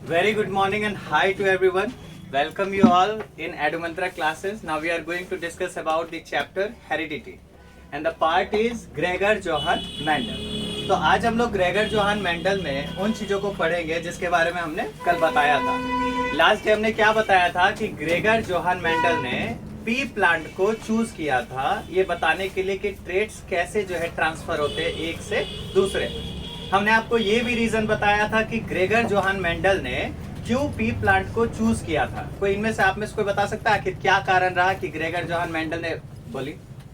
Very good morning and hi to everyone. Welcome you all in Edumantra classes. Now we are going to discuss about the chapter heredity and the part is Gregor Johann Mendel. तो आज हम लोग Gregor Johan Mendel में उन चीजों को पढ़ेंगे जिसके बारे में हमने कल बताया था। लास्ट डे हमने क्या बताया था कि ग्रेगर जोहान मेंडल ने पी प्लांट को चूज किया था ये बताने के लिए कि ट्रेट्स कैसे जो है ट्रांसफर होते हैं एक से दूसरे। हमने आपको ये भी रीजन बताया था कि ग्रेगर जोहान मेंडल ने क्यों पी प्लांट को चूज किया था। कोई इनमें से आप में से कोई बता सकता है आखिर क्या कारण रहा कि ग्रेगर जोहान मेंडल ने बोली?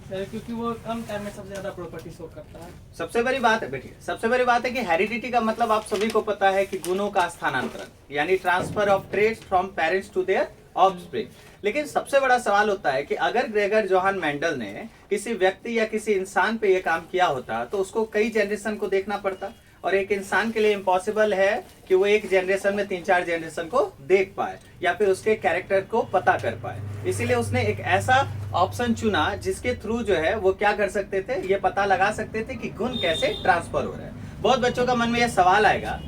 क्योंकि वो कम टाइम में सबसे ज्यादा प्रॉपर्टी शो करता है। सबसे बड़ी बात है बेटी, सबसे बड़ी बात है कि हेरिडिटी का मतलब आप सभी को पता है कि गुणों का स्थानांतरण यानी transfer of traits from parents to their offspring. लेकिन सबसे बड़ा सवाल होता है कि अगर ग्रेगर जोहान मेंडल ने किसी व्यक्ति या किसी इंसान पे ये काम किया होता तो उसको कई जनरेशन को देखना पड़ता और एक इंसान के लिए इम्पॉसिबल है कि वो एक जनरेशन में 3-4 जनरेशन को देख पाए या फिर उसके कैरेक्टर को पता कर पाए। इसीलिए उसने एक ऐसा ऑप्शन चुना जिसके थ्रू जो है वो क्या कर सकते थे, ये पता लगा सकते थे कि गुण कैसे ट्रांसफर हो रहे हैं। बहुत बच्चों का मन में यह सवाल आएगा,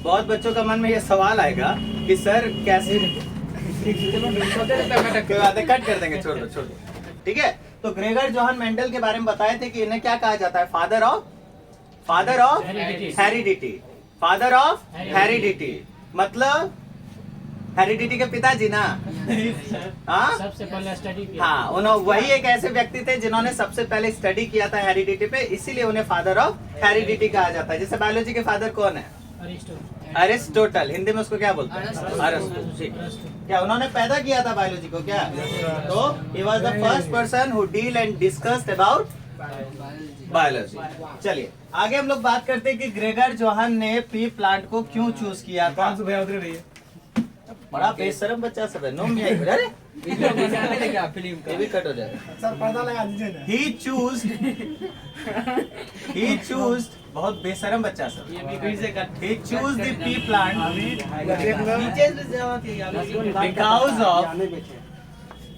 बहुत बच्चों का मन में यह सवाल आएगा कि सर कैसे कट कर देंगे, छोड़ दो। ठीक है, तो ग्रेगर जोहान मेंडल के बारे में बताए थे कि इन्हें क्या कहा जाता है, father of heredity. Father of heredity मतलब हेरिडिटी के पिताजी ना। हाँ, सबसे पहले स्टडी किया। हाँ, उन्होंने वही एक ऐसे व्यक्ति थे जिन्होंने सबसे पहले स्टडी किया था हेरिडिटी पे, इसीलिए उन्हें फादर ऑफ हेरिडिटी कहा जाता है। जैसे बायोलॉजी के फादर कौन है? अरिस्टोटल। हिंदी में उसको क्या बोलते हैं? अरिस्टो। क्या उन्होंने पैदा किया था बायोलॉजी को क्या? तो he was the first person who deal and discussed about biology. चलिए आगे हम लोग बात करते हैं कि ग्रेगर जोहान ने पी प्लांट को क्यों चूज किया था। बड़ा बेशरम बच्चा सब है, नो मियां इधर। अरे ये भी कट हो जाएगा सर, पर्दा लगा दीजिए ना। he chose बहुत बेशरम बच्चा सब। ये भी फिर से cut. he chose the pea plant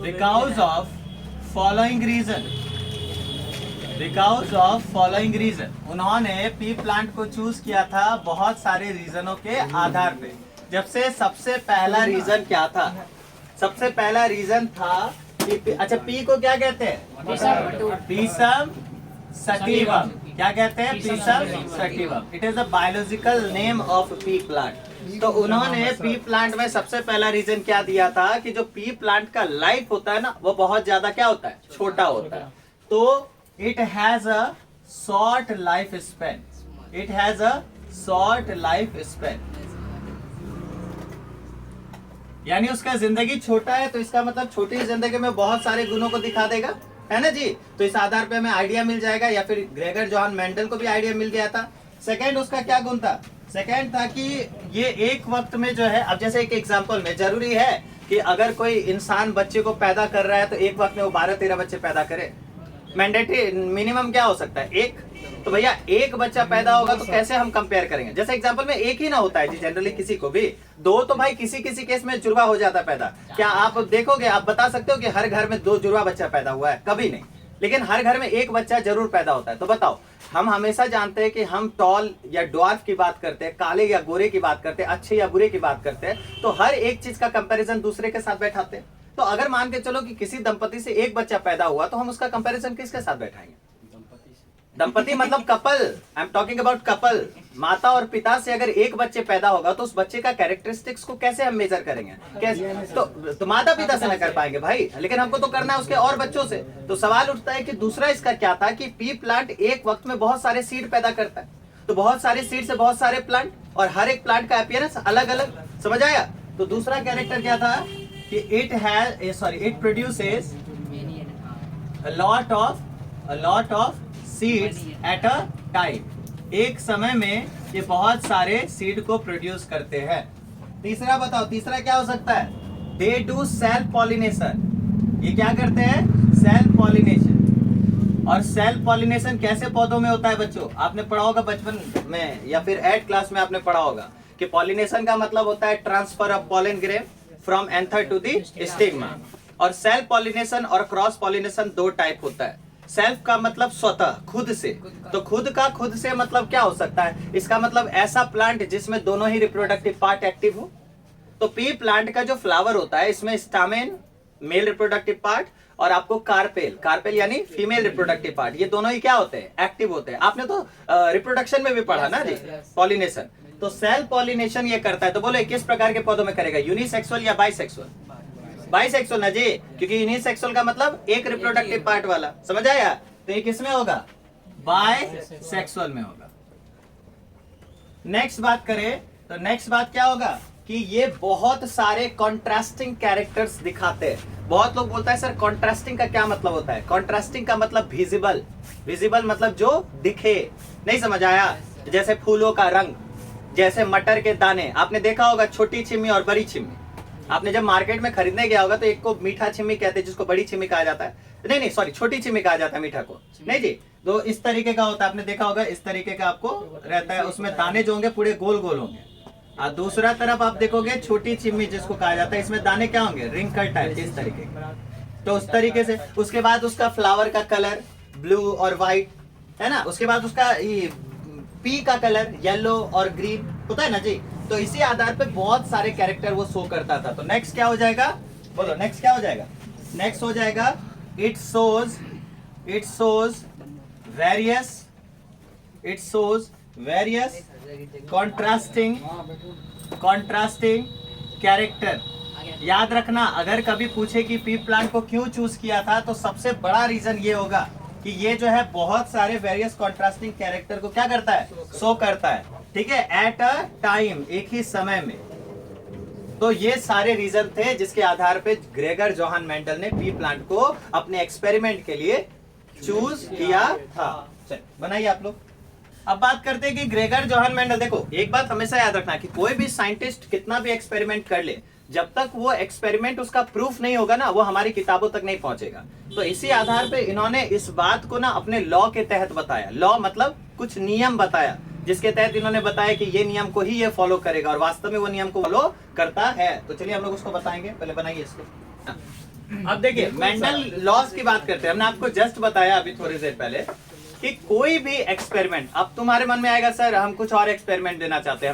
because of following reason। उन्होंने पी प्लांट को चूज किया था बहुत सारे रीजनों के आधार पे। जब से सबसे पहला रीजन क्या था? सबसे पहला रीजन था कि अच्छा पी को क्या कहते हैं? Pisum sativum. क्या कहते हैं? Pisum sativum. It is the biological name of pea plant. तो उन्होंने पी प्लांट में सबसे पहला रीजन क्या दिया था कि जो पी प्लांट का लाइफ होता है ना वो बहुत ज्यादा क्या होता है, छोटा होता है। तो it has a short life span. It has a short life span यानी उसका जिंदगी छोटा है, तो इसका मतलब छोटी जिंदगी में बहुत सारे गुणों को दिखा देगा, है ना जी। तो इस आधार पे हमें आइडिया मिल जाएगा, या फिर ग्रेगर जोहान मेंडल को भी आइडिया मिल गया था। सेकंड उसका क्या गुण था? सेकंड था कि ये एक वक्त में जो है, अब जैसे एक एग्जांपल में जरूरी है कि अगर कोई इंसान बच्चे को पैदा कर रहा है तो एक वक्त में वो 12-13 बच्चे पैदा करे? मैंडेटरी मिनिमम क्या हो सकता है? एक। तो भैया एक बच्चा पैदा होगा तो कैसे हम कंपेयर करेंगे? जैसे एग्जांपल में एक ही ना होता है जी, जनरली किसी को भी दो, तो भाई किसी किसी केस में जुड़वा हो जाता है पैदा। क्या आप देखोगे, आप बता सकते हो कि हर घर में 2 जुड़वा बच्चा पैदा हुआ है? कभी नहीं। लेकिन हर घर में एक बच्चा जरूर पैदा होता है। तो बताओ, हम हमेशा जानते हैं कि हम टॉल या ड्वार्फ की बात करते हैं, काले या गोरे की बात करते हैं, अच्छे या बुरे की बात करते हैं, तो हर एक चीज का कंपैरिजन दूसरे के साथ बैठाते हैं। तो अगर मान के चलो कि किसी दंपति से एक बच्चा पैदा हुआ तो हम उसका कंपैरिजन किसके साथ बैठाएंगे? दंपति मतलब couple. I am talking about couple. माता और पिता से अगर एक बच्चे पैदा होगा तो उस बच्चे का कैरेक्टरिस्टिक्स को कैसे हम मेजर करेंगे? कैसे? तो माता पिता से न कर पाएंगे भाई, लेकिन हमको तो करना है उसके और बच्चों से। तो सवाल उठता है कि दूसरा इसका क्या था कि पी प्लांट एक वक्त में बहुत सारे सीड पैदा करता है। तो बहुत सारे सीड से बहुत सारे प्लांट, और हर एक प्लांट का अपीयरेंस अलग अलग। समझ आया? तो दूसरा कैरेक्टर क्या था कि it produces a lot of seeds at a time। एक समय में ये बहुत सारे सीड को प्रोड्यूस करते हैं। तीसरा बताओ, तीसरा क्या हो सकता है? They do self pollination. ये क्या करते हैं? Self pollination. और सेल्फ पॉलिनेशन कैसे पौधों में होता है बच्चों? आपने पढ़ा होगा बचपन में या फिर 8th क्लास में आपने पढ़ा होगा कि पॉलिनेशन का मतलब होता है transfer of pollen grain from anther to the stigma. और सेल्फ पॉलिनेशन और क्रॉस पॉलिनेशन 2 टाइप होता है। सेल्फ का मतलब स्वतः, खुद से। तो खुद का खुद से मतलब क्या हो सकता है? इसका मतलब ऐसा प्लांट जिसमें दोनों ही रिप्रोडक्टिव पार्ट एक्टिव हो। तो पी प्लांट का जो फ्लावर होता है इसमें स्टामेन मेल रिप्रोडक्टिव पार्ट और आपको कार्पेल, कार्पेल यानी फीमेल रिप्रोडक्टिव पार्ट, ये दोनों ही क्या होते हैं? एक्टिव होते हैं। आपने तो रिप्रोडक्शन में भी पढ़ा ना जी, पॉलिनेशन। तो सेल पॉलिनेशन ये करता है। तो बोले किस प्रकार के पौधों में करेगा? यूनिसेक्सुअल या बाइसेक्सुअल? बाइसेक्सुअल ना जी, क्योंकि यूनिसेक्सुअल का मतलब एक रिप्रोडक्टिव पार्ट वाला, समझ आया? तो ये किसमें होगा? बाइसेक्सुअल में होगा। नेक्स्ट बात करें तो नेक्स्ट बात क्या होगा कि ये बहुत सारे कॉन्ट्रास्टिंग कैरेक्टर्स दिखाते हैं। बहुत लोग बोलता है सर कॉन्ट्रास्टिंग का क्या मतलब होता है? कॉन्ट्रास्टिंग का मतलब विजिबल, विजिबल मतलब जो दिखे। नहीं समझ आया? जैसे फूलों का रंग, जैसे मटर के दाने। आपने देखा होगा छोटी छिमी और बड़ी छिमी। आपने जब मार्केट में खरीदने गया होगा तो एक को मीठा छिमी कहते हैं, जिसको बड़ी छिमी कहा जाता है। नहीं सॉरी, छोटी छिमी कहा जाता है मीठा को। नहीं जी, तो इस तरीके का होता है, आपने देखा होगा इस तरीके का आपको रहता है। उसमें दाने जो होंगे पूरे गोल गोल होंगे। और दूसरा तरफ आप देखोगे छोटी छिमी जिसको कहा जाता है, इसमें दाने क्या होंगे? रिंकल टाइप, इस तरीके के। तो उस तरीके से उसके बाद उसका फ्लावर का कलर ब्लू और व्हाइट है ना। उसके बाद उसका पी का कलर येलो और ग्रीन होता है ना जी। तो इसी आधार पे बहुत सारे कैरेक्टर वो शो करता था। तो नेक्स्ट क्या हो जाएगा? बोलो नेक्स्ट क्या हो जाएगा? नेक्स्ट हो जाएगा it shows various contrasting character. याद रखना, अगर कभी पूछे कि पी प्लांट को क्यों चूज किया था तो सबसे बड़ा रीजन ये होगा कि ये जो है बहुत सारे वेरियस कॉन्ट्रास्टिंग कैरेक्टर को क्या करता है? शो करता है। ठीक है, एट अ टाइम, एक ही समय में। तो ये सारे रीजन थे जिसके आधार पे ग्रेगर जोहान मेंडल ने पी प्लांट को अपने एक्सपेरिमेंट के लिए चूज किया था। चल बनाइए आप लोग। अब बात करते हैं कि ग्रेगर जोहान मेंडल, देखो एक बात हमेशा याद रखना कि कोई भी साइंटिस्ट कितना भी एक्सपेरिमेंट कर ले, जब तक वो एक्सपेरिमेंट उसका प्रूफ नहीं होगा ना, वो हमारी किताबों तक नहीं पहुंचेगा। तो इसी आधार पे इन्होंने इस बात को ना अपने लॉ के तहत बताया। लॉ मतलब कुछ नियम बताया, जिसके तहत इन्होंने बताया कि ये नियम को ही ये फॉलो करेगा, और वास्तव में वो नियम को फॉलो करता है। तो चलिए हम लोग उसको बताएंगे। पहले बनाइए इसको। अब देखिए मेंडल लॉज की बात करते हैं। हमने आपको जस्ट बताया अभी थोड़ी देर पहले कि कोई भी एक्सपेरिमेंट, अब तुम्हारे मन में आएगा सर हम कुछ और एक्सपेरिमेंट देना चाहते हैं,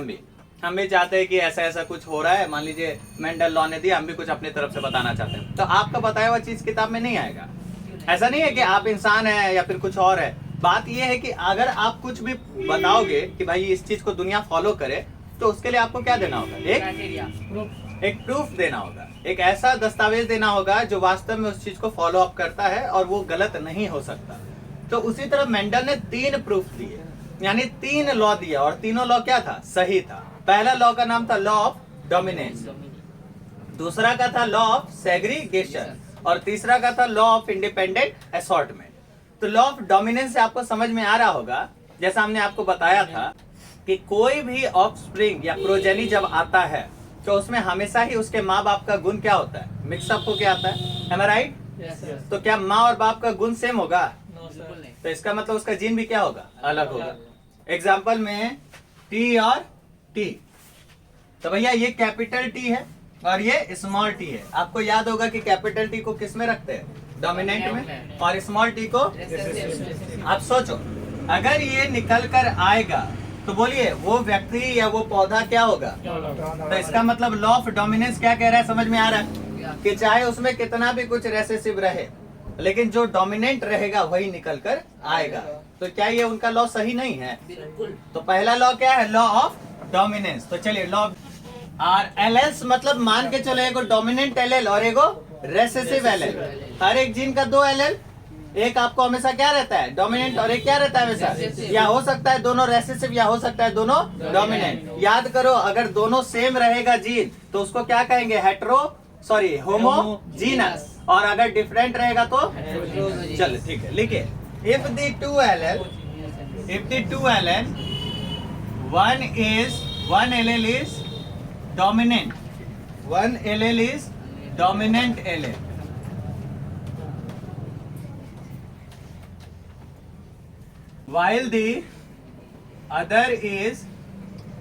हम भी चाहते हैं कि ऐसा ऐसा कुछ हो रहा है, मान लीजिए मेंडल लॉ ने दिया, हम भी कुछ अपनी तरफ से बताना चाहते हैं। तो आपका बताया हुआ चीज किताब में नहीं आएगा। ऐसा नहीं है कि आप इंसान हैं या फिर कुछ और है। बात यह है कि अगर आप कुछ भी बताओगे कि भाई इस चीज को दुनिया फॉलो करे, तो उसके लिए आपको क्या देना होगा? एक प्रूफ देना होगा, एक ऐसा दस्तावेज देना होगा जो वास्तव में उस चीज को फॉलो अप करता है और वो गलत नहीं हो सकता। तो उसी तरह मेंडल ने 3 प्रूफ दिए, यानी 3 लॉ दिया, और तीनों लॉ क्या था? सही था। पहला लॉ का नाम था लॉ ऑफ डोमिनेंस, दूसरा का था लॉ ऑफ सेग्रीगेशन, और तीसरा का था लॉ ऑफ इंडिपेंडेंट असॉर्टमेंट। तो लॉ ऑफ डोमिनेंस से आपको समझ में आ रहा होगा, जैसा हमने आपको बताया था कि कोई भी ऑफस्प्रिंग या प्रोजेनी जब आता है तो उसमें हमेशा ही उसके माँ बाप का गुण क्या होता है? मिक्सअप होके आता है। Am I right? तो क्या माँ और बाप का गुण सेम होगा? तो इसका मतलब उसका जीन भी क्या होगा? अलग होगा। एग्जाम्पल में टी और टी, तो भैया ये कैपिटल टी है और ये स्मॉल टी है। आपको याद होगा कि कैपिटल टी को किस में रखते हैं? डोमिनेंट में, और स्मॉल टी को। आप सोचो अगर ये निकल कर आएगा तो बोलिए वो व्यक्ति या वो पौधा क्या होगा? तो इसका मतलब लॉ ऑफ डोमिनेंस क्या कह रहा है? समझ में आ रहा है कि चाहे उसमें कितना भी कुछ रेसेसिव रहे, लेकिन जो डोमिनेंट रहेगा वही निकल कर आएगा। तो क्या ये उनका लॉ सही नहीं है? तो पहला लॉ क्या है? Law of dominance. तो चलिए लॉ और एलएस मतलब मान के चलो एगो डोमिनेंट एलएल और एगो रेसेसिव एलएल। हर एक जीन का 2 एलएल, एक आपको हमेशा क्या रहता है? डोमिनेंट, और एक क्या रहता है हमेशा? या हो सकता है दोनों रेसेसिव या हो सकता है दोनों डोमिनेंट। याद करो अगर दोनों सेम रहेगा जीन तो उसको क्या कहेंगे? होमोजीनस। और अगर डिफरेंट रहेगा तो चलो ठीक है, लिखिए if the 2 allele one allele is dominant, one allele is dominant allele, while the other is,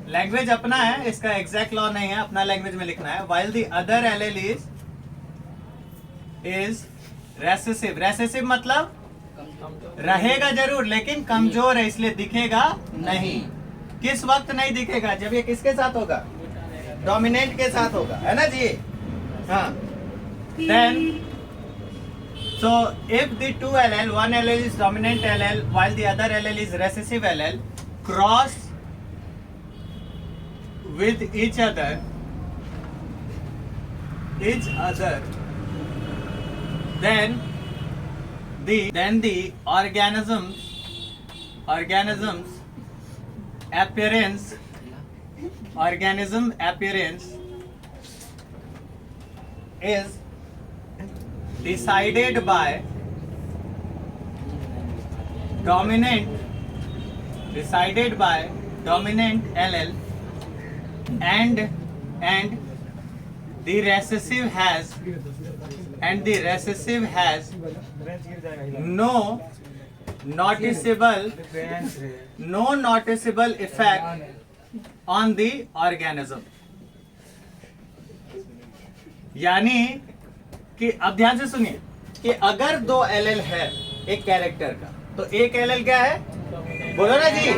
language अपना है, इसका एग्जैक्ट लॉ नहीं है, अपना लैंग्वेज में लिखना है। while the other allele is recessive, recessive मतलब रहेगा जरूर, लेकिन कमजोर है इसलिए दिखेगा नहीं। किस वक्त नहीं दिखेगा? जब ये किसके साथ होगा? डोमिनेंट के साथ होगा, है ना जी? हाँ। Then so if the two allele, one allele is dominant allele while the other allele is recessive allele, cross with each other, then the organisms organism appearance is decided by dominant allele and the recessive has no noticeable effect on the organism। यानी कि अब ध्यान से सुनिए कि अगर दो LL है एक कैरेक्टर का, तो एक एलएल क्या है? बोलो ना जी।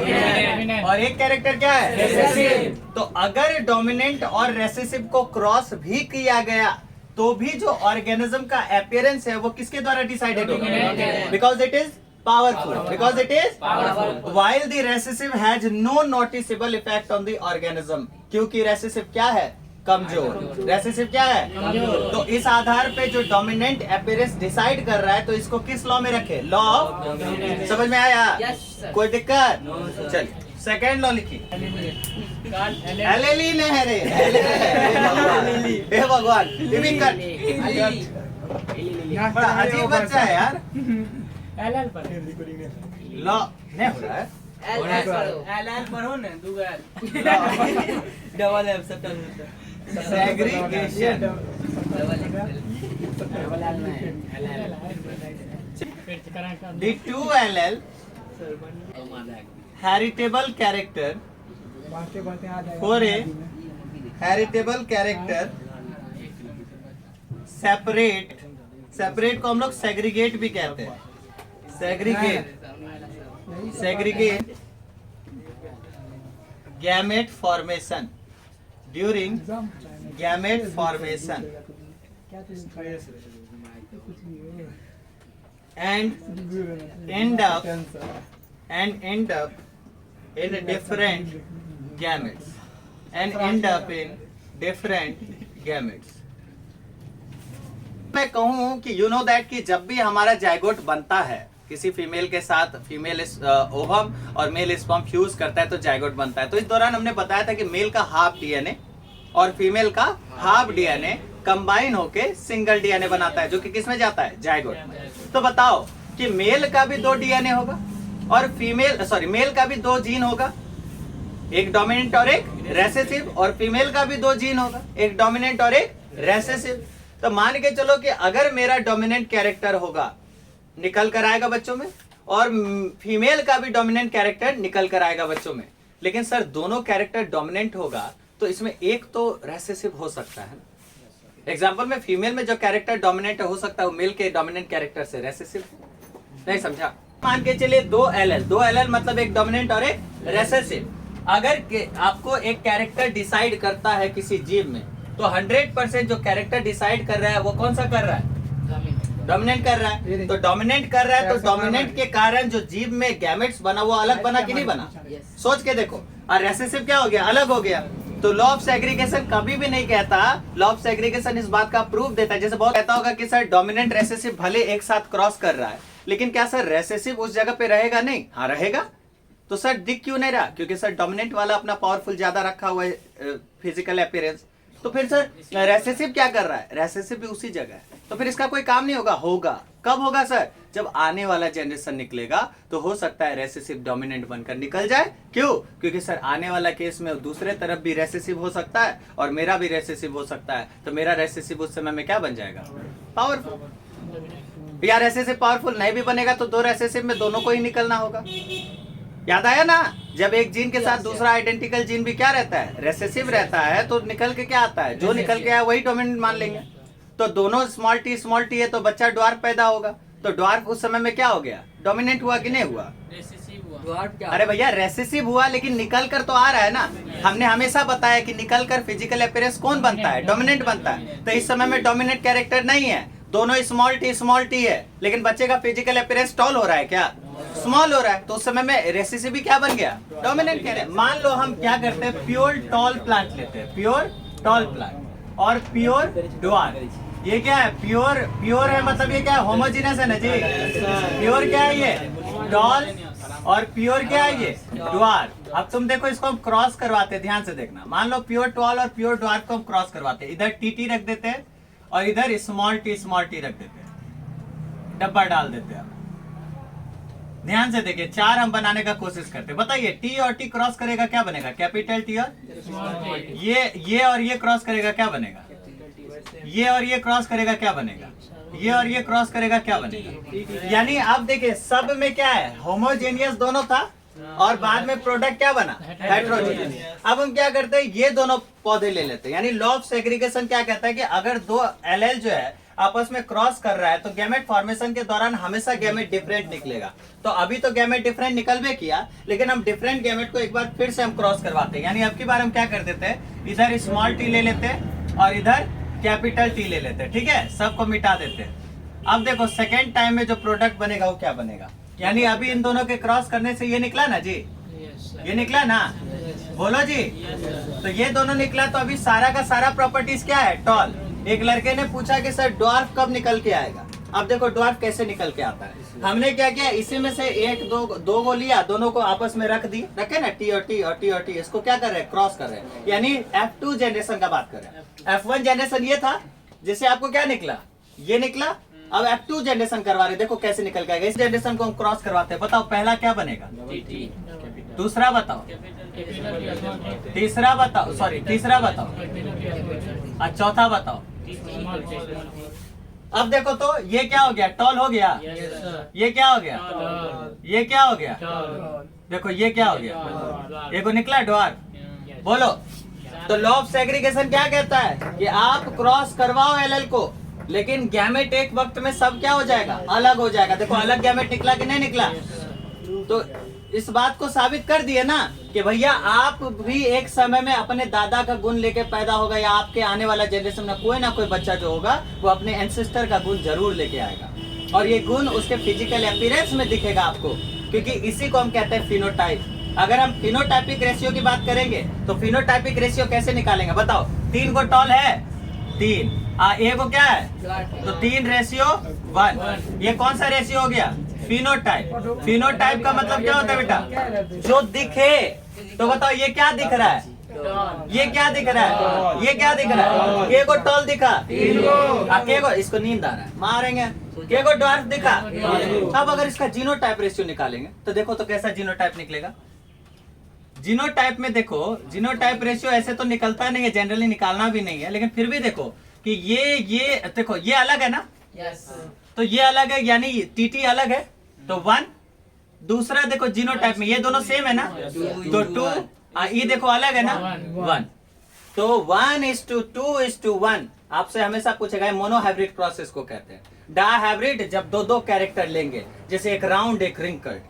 और एक कैरेक्टर क्या है? रेसेसिव। तो अगर डोमिनेंट और रेसेसिव को क्रॉस भी किया गया तो भी जो ऑर्गेनिज्म का अपीयरेंस है वो किसके द्वारा डिसाइडेड होगा? Because it is powerful. While the recessive has no noticeable effect on the organism, क्योंकि रेसेसिव क्या है? कमजोर। रेसेसिव क्या है? कमजोर। तो इस आधार पे जो डोमिनेंट अपीयरेंस डिसाइड कर रहा है, तो इसको किस लॉ में रखे? Law of dominance. समझ में आया? कोई दिक्कत? चलिए सेकेंड लॉ लिखिए। एलएलई नहीं है रे, हे भगवान, बड़ा अजीब बच्चा है यार। एलएल पर लॉ नहीं हो रहा है। एलएल पर हो ना double L segregation. The two allele heritable character for a heritable character separate को हम लोग segregate भी कहते हैं। segregate gamete formation during gamete formation and end up in different gametes मैं कहूं कि यू नो दैट कि जब भी हमारा जाइगोट बनता है किसी फीमेल के साथ, फीमेल ओवम और मेल स्पर्म फ्यूज करता है तो जाइगोट बनता है। तो इस दौरान हमने बताया था कि मेल का हाफ डीएनए और फीमेल का हाफ डीएनए कंबाइन होके सिंगल डीएनए बनाता है, जो कि किस में जाता है? जाइगोट। तो बताओ कि मेल का भी 2 डीएनए होगा और मेल का भी 2 जीन होगा, एक डोमिनेंट और एक रेसेसिव, और फीमेल का भी 2 जीन होगा, एक डोमिनेंट और एक रेसेसिव। तो मान के चलो कि अगर मेरा डोमिनेंट कैरेक्टर होगा, निकल कर आएगा बच्चों में, और फीमेल का भी डोमिनेंट कैरेक्टर निकल कर आएगा बच्चों में, लेकिन सर दोनों कैरेक्टर डोमिनेंट होगा तो इसमें एक तो रेसेसिव हो सकता है। एग्जाम्पल में फीमेल में जो कैरेक्टर डोमिनेंट हो सकता है वो मेल के डोमिनेंट कैरेक्टर से रेसेसिव। नहीं समझा? मान के चलिए 2 एलएल मतलब एक डोमिनेंट और एक रेसेसिव। अगर आपको एक कैरेक्टर डिसाइड करता है किसी जीव में, तो 100% जो कैरेक्टर डिसाइड कर रहा है वो कौन सा कर रहा है? डोमिनेंट कर रहा है। तो डोमिनेंट कर रहा है तो डोमिनेंट के कारण जो जीव में गैमेट्स बना वो अलग बना कि नहीं बना? सोच के देखो। और रेसेसिव क्या हो गया? अलग हो गया। तो लॉ ऑफ सेग्रीगेशन कभी भी नहीं कहता, लॉ ऑफ सेग्रीगेशन इस बात का प्रूफ देता है। जैसे बहुत कहता होगा कि सर डोमिनेंट रेसेसिव भले एक साथ क्रॉस कर रहा है, लेकिन क्या सर रेसेसिव उस जगह पे रहेगा? नहीं। हाँ रहेगा। तो सर दिख क्यों नहीं रहा? क्योंकि सर डोमिनेंट वाला अपना पावरफुल ज्यादा रखा हुआ है फिजिकल अपीयरेंस। तो फिर सर रेसेसिव क्या कर रहा है? रेसेसिव भी उसी जगह है। तो फिर इसका कोई काम नहीं होगा? होगा। कब होगा सर? जब आने वाला जनरेशन निकलेगा तो हो सकता है रेसेसिव डोमिनेंट बनकर निकल जाए। क्यों? क्योंकि सर आने वाला केस में दूसरे तरफ भी रेसेसिव हो सकता है और मेरा भी रेसेसिव हो सकता है। तो मेरा रेसेसिव उस समय में क्या बन जाएगा? पावरफुल। या रेसेसिव पावरफुल नहीं भी बनेगा तो 2 रेसेसिव में दोनों को ही निकलना होगा। याद आया ना? जब एक जीन के साथ दूसरा आइडेंटिकल जीन भी क्या रहता है? रेसेसिव रहता है। तो निकल के क्या आता है? जो निकल के आया वही डोमिनेंट मान लेंगे। तो दोनों स्मॉल टी है तो बच्चा ड्वार्फ पैदा होगा। तो ड्वार्फ उस समय में क्या हो गया, डोमिनेंट हुआ कि नहीं हुआ? अरे भैया रेसेसिव हुआ, लेकिन निकल कर तो आ रहा है ना। हमने हमेशा बताया कि निकल कर फिजिकल अपीयरेंस कौन बनता है, डोमिनेंट बनता है। तो इस समय में डोमिनेंट कैरेक्टर नहीं है, दोनों स्मॉल टी है, लेकिन बच्चे का फिजिकल अपीयरेंस टॉल हो रहा है, क्या स्मॉल हो रहा है। तो उस समय में रेसेसिव भी क्या बन गया, डोमिनेंट कैरेक्टर। मान लो हम क्या करते हैं, प्योर टॉल प्लांट लेते हैं, प्योर टॉल प्लांट और प्योर ड्वार्फ। ये क्या है, प्योर है, मतलब ये क्या है, होमोजीनियस है ना जी। प्योर क्या है, ये टॉल, और प्योर क्या है, ये ड्वार्फ। अब तुम देखो, इसको हम क्रॉस करवाते हैं, ध्यान से देखना। मान लो प्योर टॉल और प्योर ड्वार्फ को हम क्रॉस करवाते हैं, इधर टी रख देते हैं और इधर स्मॉल टी रख देते हैं, डब्बा डाल देते हैं। ध्यान से देखिए, 4 हम बनाने का कोशिश करते हैं। बताइए टी और टी क्रॉस करेगा क्या बनेगा, कैपिटल टी। और ये और ये क्रॉस करेगा क्या बनेगा, ये और ये क्रॉस करेगा क्या बनेगा, ये और ये क्रॉस करेगा क्या बनेगा। यानी अब देखिए, सब में क्या है, होमोजेनियस दोनों था और बाद में प्रोडक्ट क्या बना, हेट्रोजेनियस। अब हम क्या करते हैं, ये दोनों पौधे ले लेते हैं। यानी लॉ ऑफ सेग्रीगेशन क्या कहता है कि अगर 2 एलेल जो है आपस में क्रॉस कर रहा है तो गैमेट फॉर्मेशन के दौरान हमेशा गैमेट डिफरेंट निकलेगा। तो अभी तो गैमेट डिफरेंट निकल भी किया, लेकिन हम डिफरेंट गैमेट को एक बार फिर से हम क्रॉस करवाते हैं। यानी अब की बार हम क्या कर देते हैं, इधर स्मॉल टी ले लेते हैं और इधर कैपिटल टी ले लेते हैं, ठीक है, सबको मिटा देते हैं। अब देखो सेकेंड टाइम में जो प्रोडक्ट बनेगा वो क्या बनेगा। यानी अभी इन दोनों के क्रॉस करने से ये निकला ना जी, ये निकला ना, बोलो जी। तो ये दोनों निकला, तो अभी सारा का सारा प्रॉपर्टीज क्या है, टॉल। एक लड़के ने पूछा कि सर ड्वार्फ कब निकल के आएगा। अब देखो ड्वार्फ कैसे निकल के आता है। हमने क्या किया, इसी में से दो को लिया, दोनों को आपस में रख दी, रखे ना, टी और टी और टी और टी, इसको क्या कर रहे हैं, क्रॉस कर रहे हैं। यानी F2 जनरेशन का बात कर रहे हैं। F1 जनरेशन ये था जिससे आपको क्या निकला, ये निकला। अब F2 जनरेशन करवा रहे, देखो कैसे निकल के आएगा। इस जनरेशन को हम क्रॉस करवाते हैं। बताओ पहला क्या बनेगा, दूसरा बताओ, तीसरा बताओ, सॉरी तीसरा बताओ, और चौथा बताओ। अब देखो तो ये क्या हो गया, टॉल हो गया। ये क्या हो गया, ये क्या हो गया, देखो ये क्या हो गया, ये को निकला ड्वार्फ। बोलो, तो लॉ ऑफ सेग्रीगेशन क्या कहता है कि आप क्रॉस करवाओ एलएल को, लेकिन गैमेट एक वक्त में सब क्या हो जाएगा, अलग हो जाएगा। देखो अलग गैमेट निकला कि नहीं निकला। तो इस बात को साबित कर दिए ना कि भैया आप भी एक समय में अपने दादा का गुण लेके पैदा होगा, या आपके आने वाला जनरेशन में कोई ना कोई बच्चा जो होगा वो अपने एंसेस्टर का गुण जरूर लेके आएगा, और ये गुण उसके फिजिकल अपीयरेंस में दिखेगा आपको, क्योंकि इसी को हम कहते हैं फिनोटाइप। अगर हम फिनोटाइपिक रेशियो की बात करेंगे तो फिनोटाइपिक रेशियो कैसे निकालेंगे, बताओ। 3 को टॉल है, 3 ए को क्या है, तो 3:1। ये कौन सा रेशियो हो गया, फिनोटाइप। फिनोटाइप का मतलब क्या होता है बेटा, जो दिखे। तो बताओ ये क्या दिख रहा है, ये क्या दिख रहा है, ये क्या दिख रहा है, के को टॉल दिखा, के को, इसको नींद आ रहा है मारेंगे, के को ड्वार्फ दिखा। अब अगर इसका जीनोटाइप रेशियो निकालेंगे तो देखो तो कैसा जीनोटाइप निकलेगा। जीनोटाइप में देखो, जीनोटाइप रेशियो ऐसे तो निकलता नहीं है, जनरली निकालना भी नहीं है, लेकिन फिर भी देखो कि ये देखो ये अलग है ना, तो ये अलग है, यानी टीटी अलग है तो 1। दूसरा देखो जीनोटाइप में ये दोनों सेम है ना, तो 2। ये देखो अलग है ना, 1। तो 1:2:1 आपसे हमेशा पूछेगा। मोनोहाइब्रिड प्रोसेस को कहते हैं। डायहाइब्रिड जब दो कैरेक्टर लेंगे, जैसे एक राउंड एक रिंकल्ड,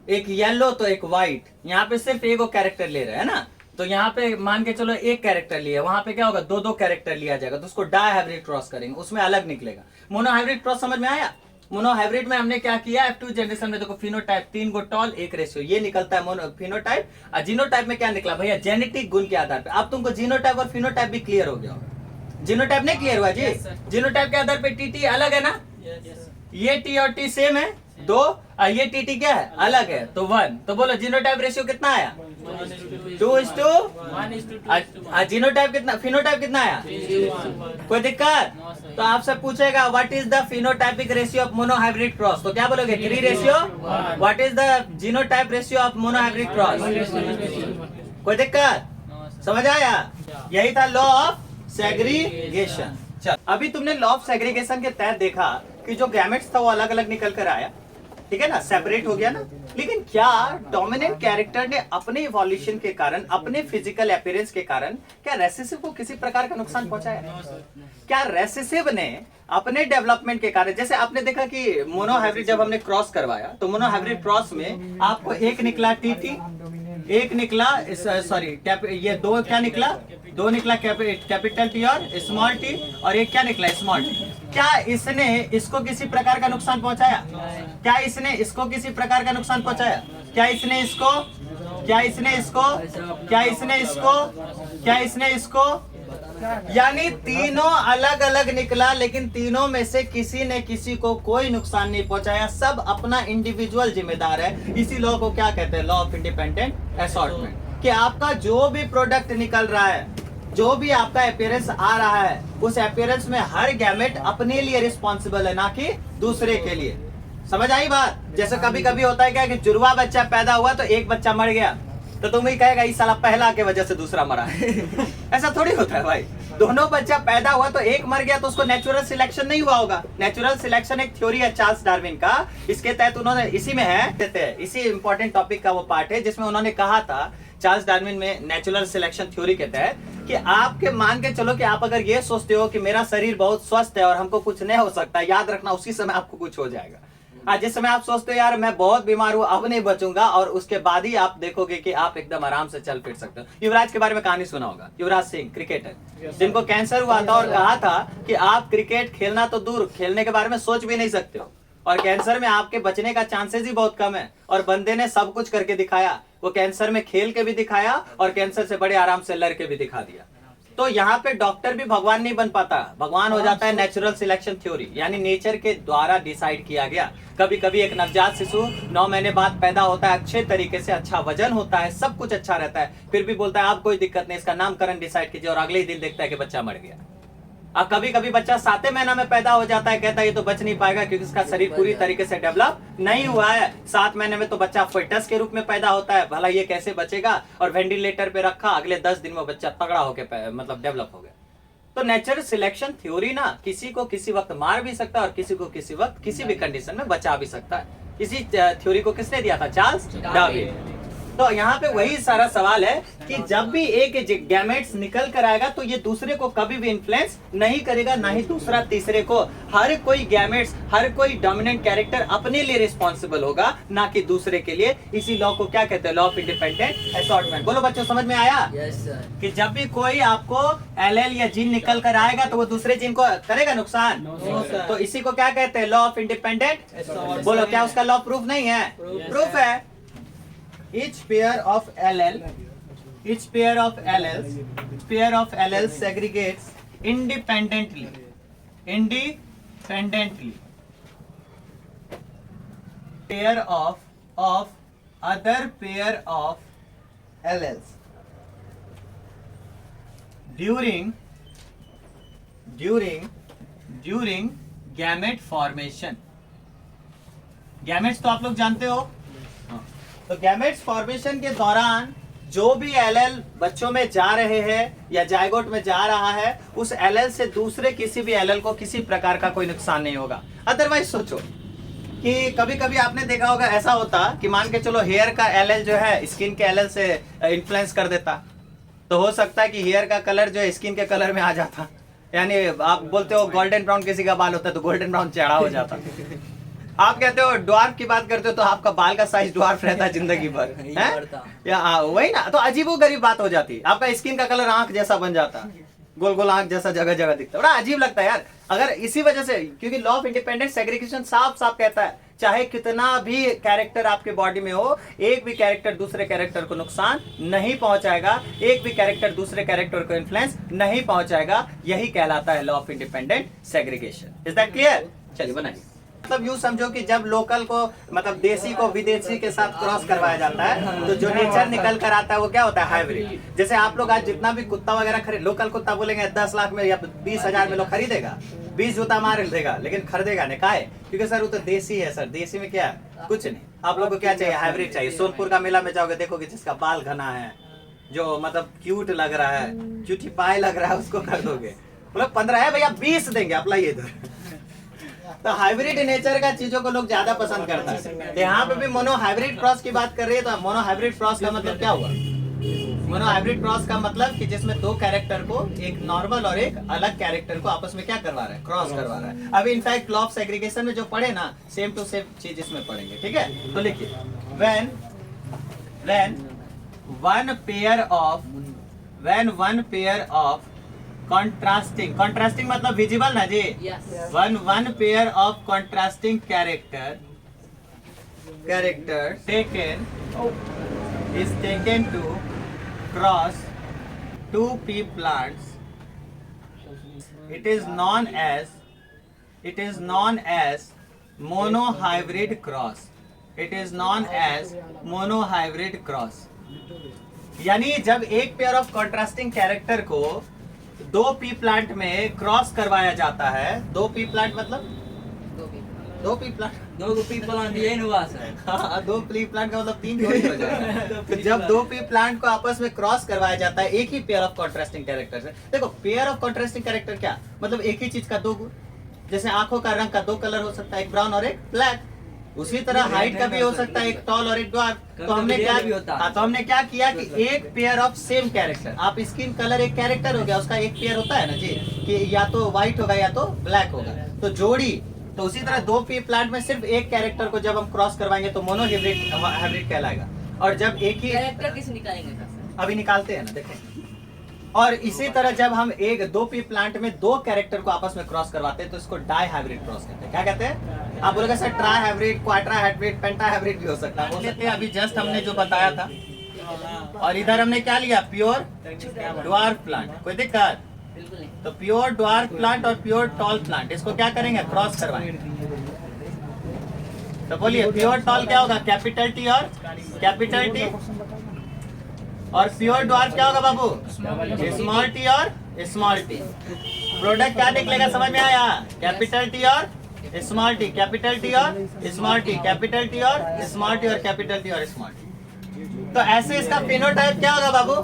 एक येलो तो एक व्हाइट, यहाँ पे सिर्फ एक कैरेक्टर ले रहे हैं ना, तो यहाँ पे मान के चलो एक कैरेक्टर लिया, वहां पे क्या होगा, 2 कैरेक्टर लिया जाएगा, तो उसको डायहाइब्रिड क्रॉस करेंगे, उसमें अलग निकलेगा। मोनोहाइब्रिड क्रॉस समझ में आया। मोनोहाइब्रिड में हमने क्या किया, F2 जनरेशन में देखो फिनोटाइप 3 को टॉल 1 रेशियो, ये निकलता है फिनोटाइप। और जीनोटाइप में क्या निकला भैया, जेनेटिक गुण के आधार पे। अब तुमको जीनोटाइप और फिनोटाइप भी क्लियर हो गया होगा। जीनोटाइप नहीं क्लियर हुआ जी, जीनोटाइप के आधार पे टीटी अलग है ना, ये टी और टी सेम है 2, और ये टीटी क्या है, अलग है तो 1। तो बोलो जीनोटाइप रेशियो कितना आया, 2:1। जीनोटाइप कितना, फिनोटाइप कितना आया, कोई दिक्कत। तो आपसे पूछेगा what is the phenotypic ratio of monohybrid cross, तो क्या बोलोगे 3:1। What is the genotype ratio of monohybrid cross, कोई दिक्कत, समझ आया। यही था लॉ ऑफ सेग्रीगेशन। चल अभी तुमने लॉ ऑफ सेग्रीगेशन के तहत देखा कि जो गैमेट्स था वो अलग अलग निकल कर आया, ठीक है ना, सेपरेट हो गया ना। लेकिन क्या डोमिनेंट कैरेक्टर ने अपने इवोल्यूशन के कारण, अपने फिजिकल अपीयरेंस के कारण क्या रेसेसिव को किसी प्रकार का नुकसान पहुंचाया? क्या रेसेसिव ने अपने डेवलपमेंट के कारण, जैसे आपने देखा कि मोनोहाइब्रिड जब हमने क्रॉस करवाया तो मोनोहाइब्रिड क्रॉस में आपको एक निकला टीटी, एक निकला सॉरी ये दो क्या निकला, दो निकला कैपिटल टी और स्मॉल टी, और एक क्या निकला स्मॉल टी। क्या इसने इसको किसी प्रकार का नुकसान पहुंचाया? क्या इसने इसको किसी प्रकार का नुकसान पहुंचाया? क्या इसने इसको, क्या इसने इसको, क्या इसने इसको, क्या इसने इसको? यानी तीनों अलग अलग निकला, लेकिन तीनों में से किसी ने किसी को कोई नुकसान नहीं पहुंचाया। सब अपना इंडिविजुअल जिम्मेदार है। इसी लॉ को क्या कहते हैं? Law of independent assortment. कि आपका जो भी प्रोडक्ट निकल रहा है, जो भी आपका अपीयरेंस आ रहा है, उस अपीयरेंस में हर गैमेट अपने लिए रिस्पॉन्सिबल है, ना कि दूसरे के लिए। समझ आई बात? जैसे कभी कभी होता है क्या कि जुड़वा बच्चा पैदा हुआ तो एक बच्चा मर गया, तो तुम ही कहेगा इस साला पहला के वजह से दूसरा मरा है। ऐसा थोड़ी होता है भाई। दोनों बच्चा पैदा हुआ तो एक मर गया तो उसको नेचुरल सिलेक्शन नहीं हुआ होगा। नेचुरल सिलेक्शन एक थ्योरी है चार्ल्स डार्विन का, इसके तहत उन्होंने, इसी में है देते हैं, इसी इंपॉर्टेंट टॉपिक का वो पार्ट है जिसमें उन्होंने कहा था चार्ल्स डार्विन में नेचुरल सिलेक्शन थ्योरी के तहत कि आपके मान के चलो कि आप अगर ये सोचते हो कि मेरा शरीर बहुत स्वस्थ है और हमको कुछ नहीं हो सकता, याद रखना उसी समय आपको कुछ हो जाएगा। जिस समय आप सोचते हो यार मैं बहुत बीमार हूं अब नहीं बचूंगा, और उसके बाद ही आप देखोगे कि आप एकदम आराम से चल फिर सकते हो। युवराज के बारे में कहानी सुना होगा, युवराज सिंह क्रिकेटर, जिनको कैंसर हुआ था और कहा था कि आप क्रिकेट खेलना तो दूर, खेलने के बारे में सोच भी नहीं सकते हो, और कैंसर में आपके बचने का चांसेस ही बहुत कम है। और बंदे ने सब कुछ करके दिखाया, वो कैंसर में खेल के भी दिखाया और कैंसर से बड़े आराम से लड़ के भी दिखा दिया। तो यहाँ पे डॉक्टर भी भगवान नहीं बन पाता, भगवान हो जाता है नेचुरल सिलेक्शन थ्योरी, यानी नेचर के द्वारा डिसाइड किया गया। कभी कभी एक नवजात शिशु 9 महीने बाद पैदा होता है, अच्छे तरीके से, अच्छा वजन होता है, सब कुछ अच्छा रहता है, फिर भी बोलता है आप कोई दिक्कत नहीं, इसका नामकरण डिसाइड कीजिए, और अगले ही दिन देखता है कि बच्चा मर गया। अब कभी कभी बच्चा 7वें महीना में पैदा हो जाता है, कहता है ये तो बच नहीं पाएगा क्योंकि इसका शरीर पूरी तरीके से डेवलप नहीं हुआ है। 7 महीने में तो बच्चा फेटस के रूप में पैदा होता है, भला ये कैसे बचेगा, और वेंटिलेटर पे रखा, अगले 10 दिन में बच्चा तगड़ा होकर मतलब डेवलप हो गया। तो नेचुरल सिलेक्शन थ्योरी ना किसी को किसी वक्त मार भी सकता है और किसी को किसी वक्त किसी भी कंडीशन में बचा भी सकता है। इसी थ्योरी को किसने दिया था? Charles Darwin. तो यहाँ पे वही सारा सवाल है कि जब भी एक गैमेट्स निकल कर आएगा तो ये दूसरे को कभी भी इन्फ्लुएंस नहीं करेगा, ना ही दूसरा तीसरे को। हर कोई गैमेट्स, हर कोई डोमिनेंट कैरेक्टर अपने लिए रिस्पॉन्सिबल होगा, ना कि दूसरे के लिए। इसी लॉ को क्या कहते हैं? Law of independent assortment. बोलो बच्चों, समझ में आया? Yes sir. कि जब भी कोई आपको एलएल या जीन निकल कर आएगा तो वो दूसरे जीन को करेगा नुकसान। तो इसी को क्या कहते हैं? Law of independent. बोलो, क्या उसका लॉ प्रूफ नहीं है? प्रूफ है। Each pair of alleles segregates independently pair of other pair of alleles during gamete formation। Gametes तो आप लोग जानते हो। तो गैमेट्स फॉर्मेशन के दौरान जो भी एलएल बच्चों में जा रहे हैं या जायगोट में जा रहा है, उस एलएल से दूसरे किसी भी एलएल को किसी प्रकार का कोई नुकसान नहीं होगा। अदरवाइज सोचो कि कभी कभी आपने देखा होगा ऐसा होता कि मान के चलो हेयर का एलएल जो है स्किन के एलएल से इन्फ्लुएंस कर देता, तो हो सकता है कि हेयर का कलर जो है स्किन के कलर में आ जाता। यानी आप बोलते हो गोल्डन ब्राउन किसी का बाल होता है तो गोल्डन ब्राउन चेहरा हो जाता। आप कहते हो ड्वार्फ की बात करते हो तो आपका बाल का साइज ड्वार्फ रहता है जिंदगी भर, या वही ना। तो अजीब गरीब बात हो जाती, आपका स्किन का कलर आंख जैसा बन जाता, गोल गोल आंख जैसा जगह जगह दिखता है। बड़ा अजीब लगता है यार। अगर इसी वजह से, क्योंकि लॉ ऑफ इंडिपेंडेंट सेग्रीगेशन साफ साफ कहता है चाहे कितना भी कैरेक्टर आपके बॉडी में हो, एक भी कैरेक्टर दूसरे कैरेक्टर को नुकसान नहीं पहुंचाएगा, एक भी कैरेक्टर दूसरे कैरेक्टर को इन्फ्लुएंस नहीं पहुंचाएगा। यही कहलाता है law of independent segregation. Is that clear? चलिए बनाइए। मतलब यूं समझो कि जब लोकल को मतलब देसी को विदेशी के साथ क्रॉस करवाया जाता है तो जो नेचर निकल कर आता है वो क्या होता है? हाइब्रिड। जैसे आप लोग आज जितना भी कुत्ता वगैरह खरीद, लोकल कुत्ता बोलेंगे 10 लाख में या 20,000 में लोग खरीदेगा, 20 जूता मार देगा, लेकिन खरीदेगा नहीं। काहे? क्योंकि सर वो तो देसी है। सर देसी में क्या है? कुछ नहीं। आप लोग को क्या चाहिए? हाइब्रिड चाहिए। सोनपुर का मेला में जाओगे देखोगे जिसका बाल घना है, जो मतलब क्यूट लग रहा है, क्यूटी पाए लग रहा है, उसको खरीदोगे। मतलब 15 है भैया 20 देंगे, आप लाइए इधर। तो हाइब्रिड नेचर का चीजों को लोग ज्यादा पसंद करता है। तो यहाँ पे भी मोनो हाइब्रिड क्रॉस की बात कर रही है, तो मोनो हाइब्रिड क्रॉस का मतलब क्या हुआ? मोनो हाइब्रिड क्रॉस का मतलब कि जिसमें दो कैरेक्टर को, एक नॉर्मल और एक अलग कैरेक्टर को आपस में क्या करवा रहा है? क्रॉस करवा रहा है। अभी इनफैक्ट लॉ ऑफ सेग्रीगेशन में जो पढ़े ना, सेम टू सेम चीज इसमें पढ़ेंगे, ठीक है? तो लिखिए, when one pair of contrasting मतलब विजिबल ना जी, one pair of contrasting character is taken to cross two pea plants, it is known as monohybrid cross. It is known as monohybrid cross. यानी जब एक पेयर ऑफ कॉन्ट्रास्टिंग कैरेक्टर को दो P plant में cross करवाया जाता है, दो पी प्लांट मतलब दो पी प्लांट ये हुआ सर। हाँ, दो पी प्लांट का मतलब तीन जोड़ी हो जाएगा। तो जब दो पी प्लांट को आपस में क्रॉस करवाया जाता है एक ही पेयर ऑफ कॉन्ट्रास्टिंग कैरेक्टर से। देखो, पेयर ऑफ कॉन्ट्रास्टिंग कैरेक्टर क्या मतलब? एक ही चीज का दो गुण, जैसे आंखों का रंग का दो कलर हो सकता है, एक ब्राउन और एक ब्लैक। उसी तरह हाइट का भी हो सकता है, एक टॉल और एक ड्वार्फ। तो हमने क्या किया कि एक पेयर ऑफ सेम कैरेक्टर, आप स्किन कलर एक कैरेक्टर हो गया, उसका एक पेयर होता है ना जी, कि या तो व्हाइट होगा या तो ब्लैक होगा, तो जोड़ी। तो उसी तरह दो पी प्लांट में सिर्फ एक कैरेक्टर को जब हम क्रॉस करवाएंगे तो मोनो हाइब्रिड कहलाएगा। और जब एक ही कैरेक्टर किसे निकालेंगे? अभी निकालते हैं ना, देखें। और इसी तरह जब हम दो पी प्लांट में दो कैरेक्टर को आपस में क्रॉस करवाते हैं तो इसको डाई हाइब्रिड क्रॉस कहते हैं। क्या कहते हैं? आप बोलोगे sir tri hybrid, quadra hybrid, penta hybrid भी हो सकता है। बोलते थे अभी जस्ट हमने जो बताया था। और इधर हमने क्या लिया? Pure dwarf plant. कोई दिक्कत? तो प्योर ड्वार्फ प्लांट और प्योर टॉल प्लांट, इसको क्या करेंगे? क्रॉस करवाएंगे। तो बोलिए, प्योर टॉल क्या होगा? कैपिटल टी और कैपिटल टी। और प्योर ड्वार्फ क्या होगा बाबू? स्मॉल टी और स्मॉल टी। प्रोडक्ट क्या निकलेगा समझ में आया? कैपिटल टी और स्मॉल टी, कैपिटल टी और स्मॉल टी, कैपिटल टी और स्मॉल टी और कैपिटल टी और स्मॉल टी। तो ऐसे इसका फिनोटाइप क्या होगा बाबू?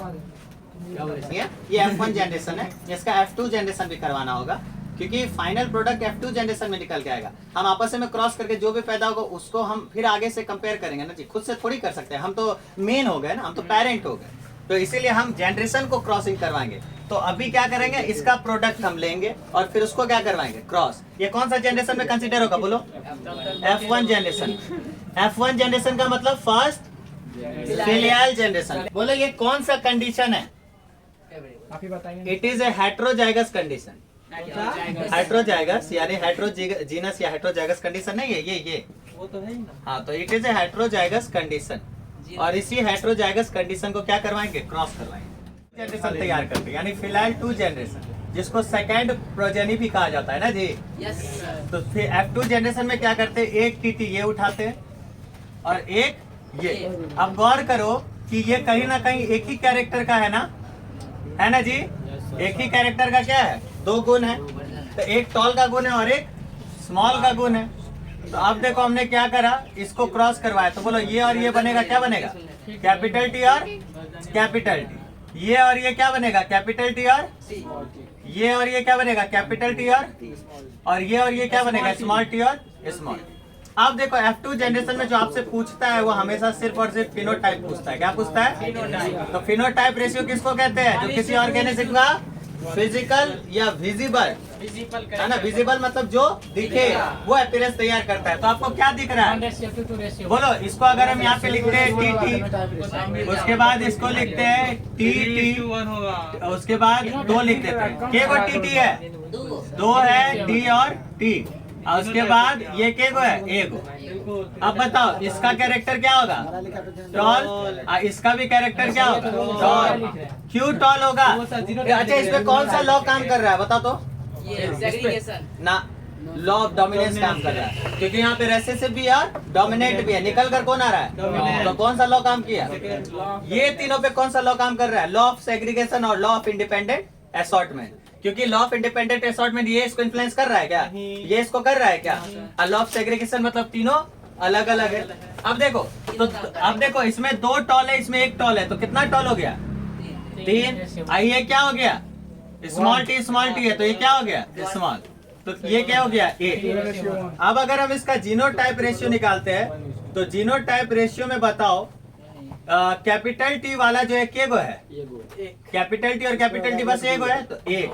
ये F1 जनरेशन है, इसका F2 जनरेशन भी करवाना होगा, क्योंकि फाइनल प्रोडक्ट F2 जनरेशन में निकल के आएगा। हम आपस में क्रॉस करके जो भी पैदा होगा उसको हम फिर आगे से कंपेयर करेंगे ना जी, खुद से थोड़ी कर सकते हैं। हम तो मेन हो गए ना, हम तो पेरेंट हो गए, तो इसीलिए हम जनरेशन को क्रॉसिंग करवाएंगे। तो अभी क्या करेंगे? इसका प्रोडक्ट हम लेंगे और फिर उसको क्या करवाएंगे? क्रॉस। ये कौन सा जनरेशन में कंसिडर होगा बोलो? F1 generation. F1 जनरेशन का मतलब फर्स्ट फिलियल जनरेशन। बोलो ये कौन सा कंडीशन है? आप ही बताइए। It is a heterozygous condition. Heterozygous यानी हेट्रोजीनस या हेट्रोजाइगस कंडीशन नहीं है ये वो तो है ही ना। हाँ, तो it is a heterozygous condition. और इसी हेट्रोजाइगस कंडीशन को क्या करवाएंगे? क्रॉस करवाएंगे। जनरेशन तैयार करते हैं, यानी फिलहाल 2 जनरेशन, जिसको सेकंड प्रोजेनी भी कहा जाता है ना जी। तो फिर F2 जनरेशन में क्या करते हैं? एक टीटी ये उठाते हैं और एक ये। अब गौर करो कि ये कहीं ना कहीं एक ही कैरेक्टर का है ना जी। एक ही कैरेक्टर का क्या है? 2 गुण है। तो एक टॉल का गुण है और एक स्मॉल का गुण है। तो अब देखो हमने क्या करा, इसको क्रॉस करवाया, तो बोलो ये और ये बनेगा, क्या बनेगा? कैपिटल टी और कैपिटल टी। ये और ये क्या बनेगा? कैपिटल टी और ये और ये क्या बनेगा? कैपिटल टी और ये क्या बनेगा? स्मॉल टी और स्मॉल। अब देखो F2 जनरेशन में जो आपसे पूछता है वो हमेशा सिर्फ और सिर्फ फिनोटाइप पूछता है। क्या पूछता है? तो फिनोटाइप रेशियो किसको कहते हैं? जो किसी ऑर्गेनिज्म का फिजिकल या विजिबल है ना, विजिबल मतलब जो दिखे वो अपीयरेंस तैयार करता है। तो आपको क्या दिख रहा है? बोलो, इसको अगर हम यहाँ पे लिखते हैं टी, उसके बाद इसको लिखते हैं टी, उसके बाद 2 लिख देते हैं। के गो टी है? 2 है, डी और टी। और उसके बाद ये के गो है? ए गो। अब बताओ इसका कैरेक्टर क्या होगा? टॉल। इसका भी कैरेक्टर क्या होगा? टॉल। क्यों टॉल होगा? अच्छा, इस पे कौन सा लॉ काम कर रहा है बता तो? ना, लॉ ऑफ डोमिनेंस काम कर रहा है, क्योंकि यहाँ पे रेसेसिव भी है और डोमिनेट भी है। निकल कर कौन आ रहा है? तो कौन सा लॉ काम किया? ये तीनों पे कौन सा लॉ काम कर रहा है? लॉ ऑफ सेग्रीगेशन और लॉ ऑफ इंडिपेंडेंट असॉर्टमेंट। क्योंकि लॉ ऑफ इंडिपेंडेंट असॉर्टमेंट ये इसको इन्फ्लुएंस कर रहा है क्या? ये इसको कर रहा है क्या? और लॉ ऑफ सेग्रीगेशन मतलब तीनों अलग अलग है। अब देखो इसमें 2 टॉल है, इसमें 1 टॉल है, तो कितना टॉल हो गया? 3। ये क्या हो गया? स्मॉल टी है, तो ये क्या हो गया? स्मॉल। तो ये क्या हो गया ए। अब अगर हम इसका जीनोटाइप रेशियो निकालते हैं तो जीनोटाइप रेशियो में बताओ कैपिटल टी वाला जो है के गो है, कैपिटल टी और कैपिटल टी बस एक गो है तो एक।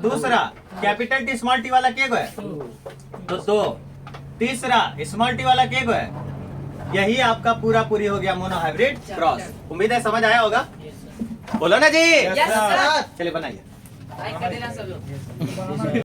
दूसरा कैपिटल टी स्मॉल टी वाला के गो है तो दो। तीसरा स्मॉल टी वाला के गो है। यही आपका पूरा पूरी हो गया मोनो हाइब्रिड क्रॉस। उम्मीद है समझ आया होगा, बोलो ना जी। Yes, sir. चलिए बनाइए। लाइक कर देना सब लोग।